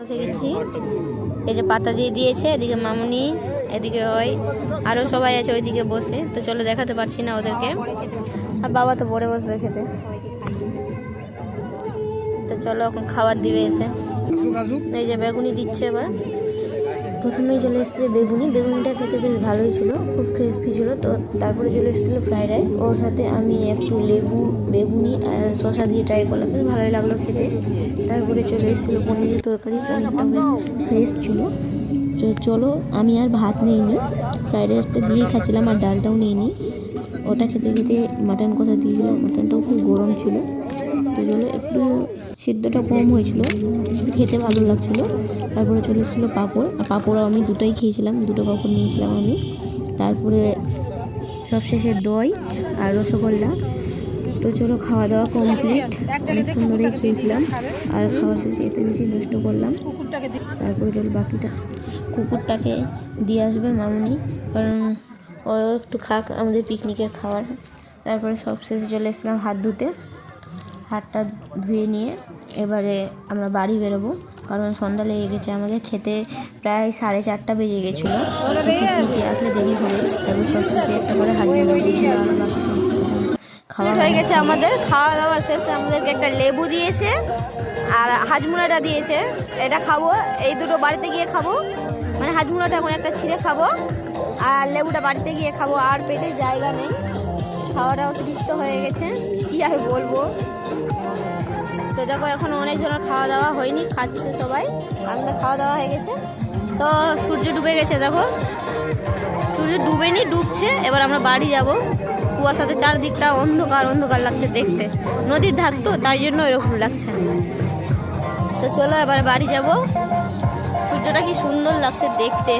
বসে গেছি, এই যে পাতা দিয়ে দিয়েছে, এদিকে মামুনি, এদিকে ওই আরও সবাই আছে ওইদিকে বসে। তো চলো দেখাতে পারছি না ওদেরকে, আর বাবা তো পরে বসবে খেতে। তো চলো এখন খাবার দিবে এসে। এই যে বেগুনি দিচ্ছে এবার। প্রথমেই চলে এসেছে বেগুনিটা খেতে বেশ ভালোই ছিল, খুব ক্রিসপি ছিল। তো তারপরে চলে এসেছিলো ফ্রাইড রাইস, ওর সাথে আমি একটু লেবু, বেগুনি আর শসা দিয়ে ট্রাই করলাম, বেশ ভালোই লাগলো খেতে। তারপরে চলে এসেছিলো পনিরের তরকারি, পনিরটা বেশ ফ্রেশ ছিল। চলো আমি আর ভাত নিইনি, ফ্রাইড রাইসটা দিয়েই খাচ্ছিলাম, আর ডালটাও নিইনি। ওটা খেতে খেতে মাটন কষা দিয়েছিলো, মাটনটাও খুব গরম ছিল। তো চলো একটু সিদ্ধটা কম হয়েছিল, খেতে ভালো লাগছিলো। তারপরে চলে এসেছিলো পাঁপড়, আর পাঁপড়ও আমি দুটোই খেয়েছিলাম, দুটো পাঁপড় নিয়েছিলাম আমি। তারপরে সবশেষে দই আর রসগোল্লা। তো চলো খাওয়া দাওয়া কমপ্লিট, অনেকক্ষণ ধরেই খেয়েছিলাম, আর খাওয়ার শেষে এতে বেশি নষ্ট করলাম। তারপরে চলো বাকিটা কুকুরটাকে দিয়ে আসবে মামুনি, কারণ ও একটু খাক আমাদের পিকনিকের খাবার। তারপরে সবশেষে চলে এসেছিলাম হাত ধুতে, হাতটা ধুয়ে নিয়ে এবারে আমরা বাড়ি বেরোবো, কারণ সন্ধ্যা লেগে গেছে আমাদের, খেতে প্রায় 4:30 বেজে গেছিলো। পিকনিকে আসলে দেরি হবে। তারপর সবশেষে একটা করে হাজমুলা দিয়েছিল, আর বাকি সব খাওয়া হয়ে গেছে আমাদের। খাওয়া দাওয়ার শেষে আমাদেরকে একটা লেবু দিয়েছে আর হাজমুলাটা দিয়েছে, এটা খাবো, এই দুটো বাড়িতে গিয়ে খাবো। মানে হাজমুলাটা এখন একটা ছিঁড়ে খাবো, আর লেবুটা বাড়িতে গিয়ে খাবো, আর পেটে জায়গা নেই, খাওয়াটা অতিরিক্ত হয়ে গেছে, কি আর বলবো। তো দেখো এখন অনেকজনের খাওয়া দাওয়া হয়নি, খাচ্ছে সবাই, আমাদের খাওয়া দাওয়া হয়ে গেছে। তো সূর্য ডুবে গেছে, দেখো সূর্য ডুবেনি, ডুবছে। এবার আমরা বাড়ি যাব, কুয়াশাতে চারদিকটা অন্ধকার অন্ধকার লাগছে দেখতে, নদীর ধার তো তাই জন্য এরকম লাগছে। তো চলো এবার বাড়ি যাব, সূর্যটা কি সুন্দর লাগছে দেখতে।